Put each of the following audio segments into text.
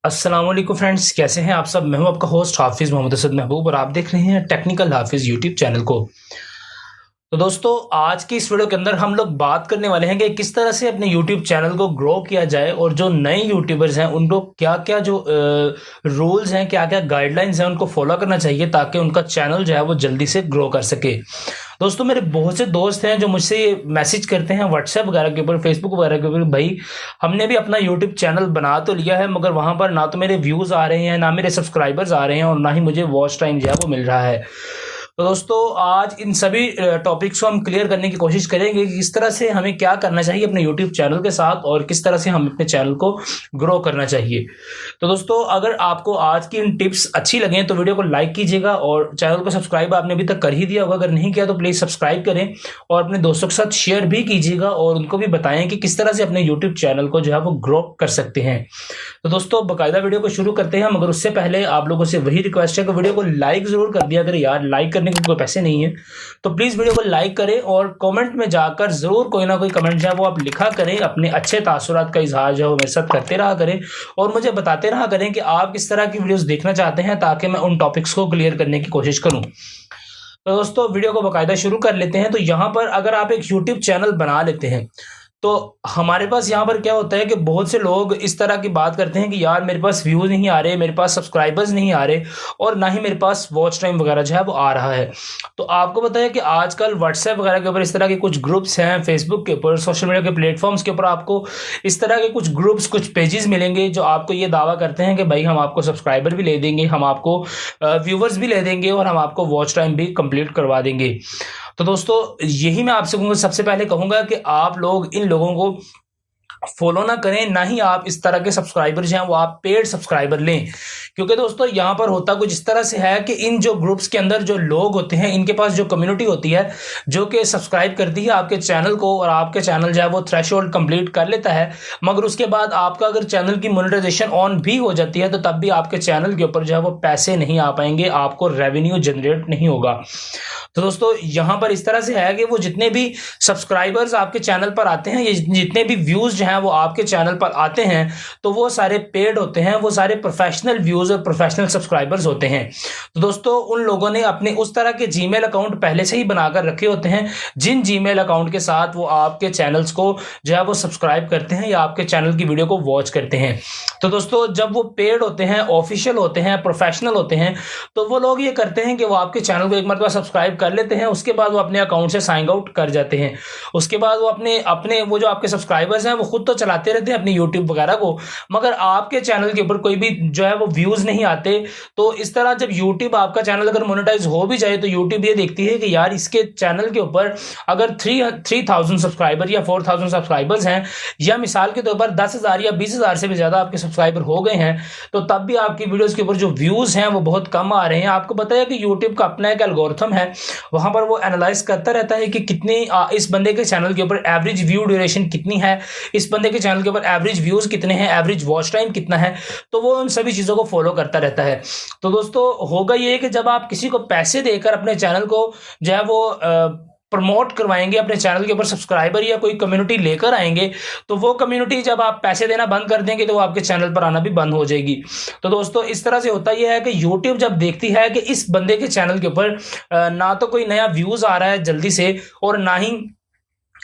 अस्सलाम वालेकुम फ्रेंड्स, कैसे हैं आप सब। मैं हूं आपका होस्ट हाफिज़ मोहम्मद असद महबूब और आप देख रहे हैं टेक्निकल हाफिज़ यूट्यूब चैनल को। तो दोस्तों, आज की इस वीडियो के अंदर हम लोग बात करने वाले हैं कि किस तरह से अपने यूट्यूब चैनल को ग्रो किया जाए और जो नए यूट्यूबर्स हैं उनको क्या क्या जो रूल्स हैं, क्या क्या गाइडलाइंस हैं उनको फॉलो करना चाहिए ताकि उनका चैनल जो है वो जल्दी से ग्रो कर सके। दोस्तों, मेरे बहुत से दोस्त हैं जो मुझसे मैसेज करते हैं व्हाट्सएप वगैरह के ऊपर, फेसबुक वगैरह के ऊपर, भाई हमने भी अपना यूट्यूब चैनल बना तो लिया है मगर वहाँ पर ना तो मेरे व्यूज़ आ रहे हैं, ना मेरे सब्सक्राइबर्स आ रहे हैं और ना ही मुझे वॉच टाइम जो है वो मिल रहा है। तो दोस्तों, आज इन सभी टॉपिक्स को हम क्लियर करने की कोशिश करेंगे कि किस तरह से हमें क्या करना चाहिए अपने यूट्यूब चैनल के साथ और किस तरह से हम अपने चैनल को ग्रो करना चाहिए। तो दोस्तों, अगर आपको आज की इन टिप्स अच्छी लगें तो वीडियो को लाइक कीजिएगा और चैनल को सब्सक्राइब आपने अभी तक कर ही दिया होगा, अगर नहीं किया तो प्लीज़ सब्सक्राइब करें और अपने दोस्तों के साथ शेयर भी कीजिएगा और उनको भी बताएं कि किस तरह से अपने यूट्यूब चैनल को जो है वो ग्रो कर सकते हैं। तो दोस्तों, बाकायदा वीडियो को शुरू करते हैं, मगर उससे पहले आप लोगों से वही रिक्वेस्ट है कि वीडियो को लाइक ज़रूर कर दिया करें यार। लाइक करने के कोई पैसे नहीं है, तो प्लीज़ वीडियो को लाइक करें और कमेंट में जाकर ज़रूर कोई ना कोई कमेंट जो है वो आप लिखा करें, अपने अच्छे तासुरात का इजहार जो है वो मेरे साथ करते रहा करें और मुझे बताते रहा करें कि आप किस तरह की वीडियोज़ देखना चाहते हैं ताकि मैं उन टॉपिक्स को क्लियर करने की कोशिश करूँ। तो दोस्तों, वीडियो को बाकायदा शुरू कर लेते हैं। तो यहाँ पर अगर आप एक यूट्यूब चैनल बना लेते हैं तो हमारे पास यहाँ पर क्या होता है कि बहुत से लोग इस तरह की बात करते हैं कि यार मेरे पास व्यूज़ नहीं आ रहे, मेरे पास सब्सक्राइबर्स नहीं आ रहे और ना ही मेरे पास वॉच टाइम वगैरह जो है वो आ रहा है। तो आपको पता है कि आजकल व्हाट्सएप वगैरह के ऊपर इस तरह के कुछ ग्रुप्स हैं, फेसबुक के ऊपर, सोशल मीडिया के प्लेटफॉर्म्स के ऊपर आपको इस तरह के कुछ ग्रुप्स, कुछ पेजेस मिलेंगे जो आपको ये दावा करते हैं कि भाई हम आपको सब्सक्राइबर भी ले देंगे, हम आपको व्यूवर्स भी ले देंगे और हम आपको वॉच टाइम भी कंप्लीट करवा देंगे। तो दोस्तों, यही मैं आपसे कहूँगा, सबसे पहले कहूँगा कि आप लोग इन लोगों को फॉलो ना करें, ना ही आप इस तरह के सब्सक्राइबर जो हैं वो आप पेड सब्सक्राइबर लें। क्योंकि दोस्तों, यहाँ पर होता कुछ इस तरह से है कि इन जो ग्रुप्स के अंदर जो लोग होते हैं, इनके पास जो कम्युनिटी होती है जो कि सब्सक्राइब करती है आपके चैनल को और आपके चैनल जो है वो थ्रेशोल्ड कंप्लीट कर लेता है, मगर उसके बाद आपका अगर चैनल की मोनेटाइजेशन ऑन भी हो जाती है तो तब भी आपके चैनल के ऊपर जो है वो पैसे नहीं आ पाएंगे, आपको रेवेन्यू जनरेट नहीं होगा। तो दोस्तों, यहाँ पर इस तरह से है कि वो जितने भी सब्सक्राइबर्स आपके चैनल पर आते हैं, ये जितने भी व्यूज़ जो हैं वो आपके चैनल पर आते हैं, तो वो सारे पेड होते हैं, वो सारे प्रोफेशनल व्यूज़ और प्रोफेशनल सब्सक्राइबर्स होते हैं। तो दोस्तों, उन लोगों ने अपने उस तरह के जीमेल अकाउंट पहले से ही बनाकर रखे होते हैं जिन जीमेल अकाउंट के साथ वो आपके चैनल्स को जो है वो सब्सक्राइब करते हैं या आपके चैनल की वीडियो को वॉच करते हैं। तो दोस्तों, जब वो पेड होते हैं, ऑफिशियल होते हैं, प्रोफेशनल होते हैं, तो वो लोग ये करते हैं कि वो आपके चैनल को एक मरतबा सब्सक्राइब कर लेते हैं, उसके बाद वो अपने अकाउंट से साइन आउट कर जाते हैं। उसके बाद वो अपने अपने वो जो आपके सब्सक्राइबर्स हैं वो खुद तो चलाते रहते हैं अपनी यूट्यूब वगैरह को, मगर आपके चैनल के ऊपर कोई भी जो है वो व्यूज़ नहीं आते। तो इस तरह जब यूट्यूब, आपका चैनल अगर मोनेटाइज हो भी जाए तो यूट्यूब ये देखती है कि यार इसके चैनल के ऊपर अगर 3000 सब्सक्राइबर या 4000 सब्सक्राइबर्स हैं, या मिसाल के तौर पर 10,000 या 20,000 से भी ज़्यादा आपके सब्सक्राइबर हो गए हैं, तो तब भी आपकी वीडियोज़ के ऊपर जो व्यूज़ हैं वो बहुत कम आ रहे हैं। आपको पता है कि यूट्यूब का अपना एक एल्गोरिथम है, वहाँ पर वो एनालाइज करता रहता है कि कितनी इस बंदे के चैनल के ऊपर एवरेज व्यू ड्यूरेशन कितनी है, इस बंदे के चैनल के ऊपर एवरेज व्यूज़ कितने हैं, एवरेज वॉच टाइम कितना है, तो वो उन सभी चीज़ों को फॉलो करता रहता है। तो दोस्तों, होगा ये कि जब आप किसी को पैसे देकर अपने चैनल को जो है वो प्रमोट करवाएंगे, अपने चैनल के ऊपर सब्सक्राइबर या कोई कम्युनिटी लेकर आएंगे, तो वो कम्युनिटी जब आप पैसे देना बंद कर देंगे तो वो आपके चैनल पर आना भी बंद हो जाएगी। तो दोस्तों, इस तरह से होता यह है कि यूट्यूब जब देखती है कि इस बंदे के चैनल के ऊपर ना तो कोई नया व्यूज़ आ रहा है जल्दी से और ना ही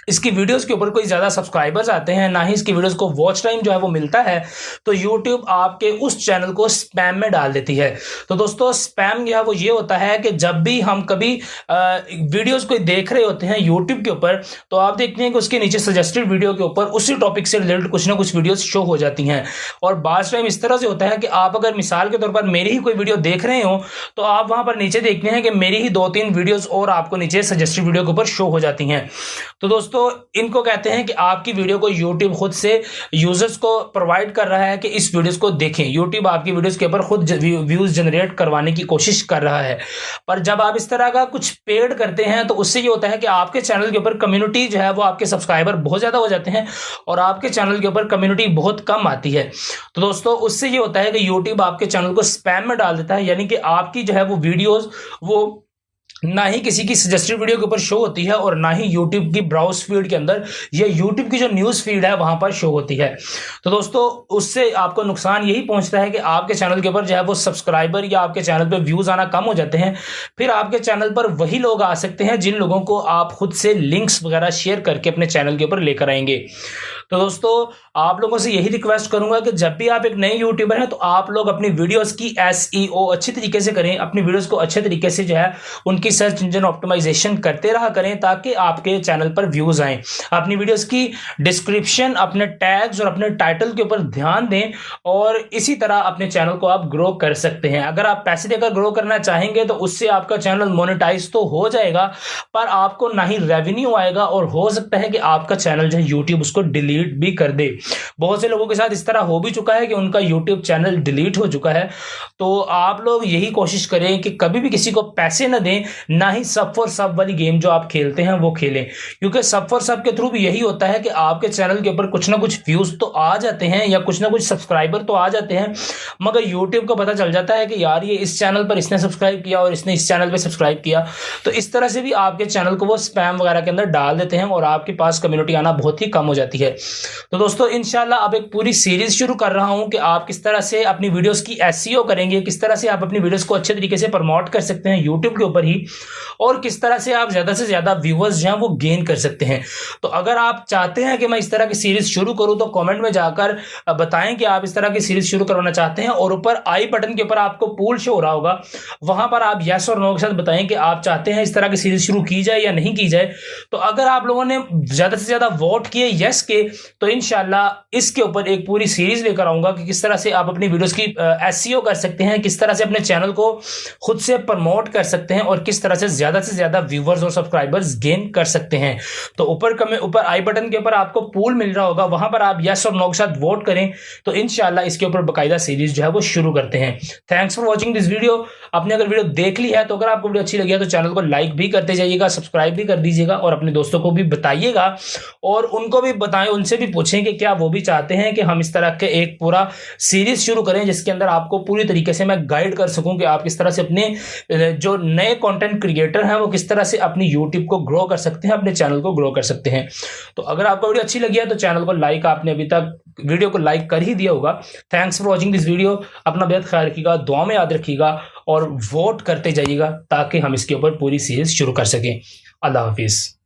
इसकी वीडियोस के ऊपर कोई ज़्यादा सब्सक्राइबर्स आते हैं, ना ही इसकी वीडियोस को वॉच टाइम जो है वो मिलता है, तो यूट्यूब आपके उस चैनल को स्पैम में डाल देती है। तो दोस्तों, स्पैम जो है वो ये होता है कि जब भी हम कभी वीडियोस कोई देख रहे होते हैं यूट्यूब के ऊपर, तो आप देखते हैं कि उसके नीचे सजेस्टेड वीडियो के ऊपर उसी टॉपिक से रिलेटेड कुछ ना कुछ वीडियोस शो हो जाती हैं। और बाज़ टाइम इस तरह से होता है कि आप अगर मिसाल के तौर पर मेरी ही कोई वीडियो देख रहे हो, तो आप वहाँ पर नीचे देखते हैं कि मेरी ही 2-3 वीडियोज़ और आपको नीचे सजेस्टेड वीडियो के ऊपर शो हो जाती हैं। तो दोस्तों, इनको कहते हैं कि आपकी वीडियो को यूट्यूब खुद से यूजर्स को प्रोवाइड कर रहा है कि इस वीडियोस को देखें। यूट्यूब आपकी वीडियोस के ऊपर खुद व्यूज जनरेट करवाने की कोशिश कर रहा है। पर जब आप इस तरह का कुछ पेड करते हैं तो उससे ये होता है कि आपके चैनल के ऊपर कम्युनिटी जो है वो, आपके सब्सक्राइबर बहुत ज़्यादा हो जाते हैं और आपके चैनल के ऊपर कम्युनिटी बहुत कम आती है। तो दोस्तों, उससे ये होता है कि यूट्यूब आपके चैनल को स्पैम में डाल देता है, यानी कि आपकी जो है वो वीडियोज़ वो ना ही किसी की सजेस्टेड वीडियो के ऊपर शो होती है और ना ही यूट्यूब की ब्राउज फीड के अंदर या यूट्यूब की जो न्यूज़ फीड है वहां पर शो होती है। तो दोस्तों उससे आपको नुकसान यही पहुंचता है कि आपके चैनल के ऊपर जो है वो सब्सक्राइबर या आपके चैनल पर व्यूज आना कम हो जाते हैं। फिर आपके चैनल पर वही लोग आ सकते हैं जिन लोगों को आप खुद से लिंक्स वगैरह शेयर करके अपने चैनल के ऊपर लेकर आएंगे। तो दोस्तों आप लोगों से यही रिक्वेस्ट करूंगा कि जब भी आप एक नए यूट्यूबर हैं तो आप लोग अपनी वीडियोस की एसईओ अच्छी तरीके से करें, अपनी वीडियोस को अच्छे तरीके से जो है उनकी सर्च इंजन ऑप्टिमाइजेशन करते रहा करें ताकि आपके चैनल पर व्यूज आए। अपनी वीडियोस की डिस्क्रिप्शन, अपने टैग्स और अपने टाइटल के ऊपर ध्यान दें और इसी तरह अपने चैनल को आप ग्रो कर सकते हैं। अगर आप पैसे देकर ग्रो करना चाहेंगे तो उससे आपका चैनल मोनेटाइज तो हो जाएगा पर आपको ना ही रेवेन्यू आएगा और हो सकता है कि आपका चैनल जो है यूट्यूब उसको डिलीट भी कर दे। बहुत से लोगों के साथ इस तरह हो भी चुका है कि उनका यूट्यूब चैनल डिलीट हो चुका है। तो आप लोग यही कोशिश करें कि कभी भी किसी को पैसे ना दें, ना ही सब फॉर सब वाली गेम जो आप खेलते हैं वो खेलें, क्योंकि सब फॉर सब के थ्रू भी यही होता है कि आपके चैनल के ऊपर कुछ ना कुछ व्यूज तो आ जाते हैं या कुछ ना कुछ सब्सक्राइबर तो आ जाते हैं, मगर यूट्यूब को पता चल जाता है कि यार ये इस चैनल पर इसने सब्सक्राइब किया और इसने इस चैनल पर सब्सक्राइब किया। तो इस तरह से भी आपके चैनल को वो स्पैम वगैरह के अंदर डाल देते हैं और आपके पास कम्युनिटी आना बहुत ही कम हो जाती है। तो दोस्तों इंशाल्लाह अब एक पूरी सीरीज शुरू कर रहा हूं कि आप किस तरह से अपनी वीडियोस की एसईओ करेंगे, किस तरह से आप अपनी वीडियोस को अच्छे तरीके से प्रमोट कर सकते हैं यूट्यूब के ऊपर ही, और किस तरह से आप ज्यादा से ज्यादा व्यूअर्स जो हैं वो गेन कर सकते हैं। तो अगर आप चाहते हैं कि मैं इस तरह की सीरीज शुरू करूं तो कमेंट में जाकर बताएं कि आप इस तरह की सीरीज शुरू करवाना चाहते हैं, और ऊपर आई बटन के ऊपर आपको पूल शो हो रहा होगा, वहां पर आप यस और नो के साथ बताएं कि आप चाहते हैं इस तरह की सीरीज शुरू की जाए या नहीं की जाए। तो अगर आप लोगों ने ज्यादा से ज्यादा वोट किए यस के तो इंशाल्लाह इसके ऊपर एक पूरी सीरीज लेकर आऊंगा कि किस तरह से आप अपनी वीडियोस की एसईओ कर सकते हैं, किस तरह से अपने चैनल को खुद से प्रमोट कर सकते हैं और किस तरह से ज्यादा व्यूअर्स और सब्सक्राइबर्स गेन कर सकते हैं। तो ऊपर आई बटन के ऊपर आपको पूल मिल रहा होगा, वहां पर आप यस और नो के साथ वोट करें तो इंशाल्लाह इसके ऊपर बकायदा सीरीज जो है वो शुरू करते हैं। Thanks for watching this video. आपने अगर वीडियो देख ली है तो अगर आपको वीडियो अच्छी लगी है तो चैनल को लाइक भी करते जाइएगा, सब्सक्राइब भी कर दीजिएगा और अपने दोस्तों को भी बताइएगा और उनको भी बताएं, उनसे भी पूछें कि क्या वो भी चाहते हैं कि हम इस तरह के एक पूरा सीरीज शुरू करें जिसके अंदर आपको पूरी तरीके से मैं गाइड कर सकूं कि आप किस तरह से अपने जो नए कंटेंट क्रिएटर हैं वो किस तरह से अपनी यूट्यूब को ग्रो कर सकते हैं, अपने चैनल को ग्रो कर सकते हैं। तो अगर आपको वीडियो अच्छी लगी है तो चैनल को लाइक, आपने अभी तक वीडियो को लाइक कर ही दिया होगा। Thanks for watching this video. अपना बेहद ख्याल रखिएगा, दुआ में याद रखिएगा और वोट करते जाइएगा ताकि हम इसके ऊपर पूरी सीरीज शुरू कर सकें। अल्लाह हाफिज़।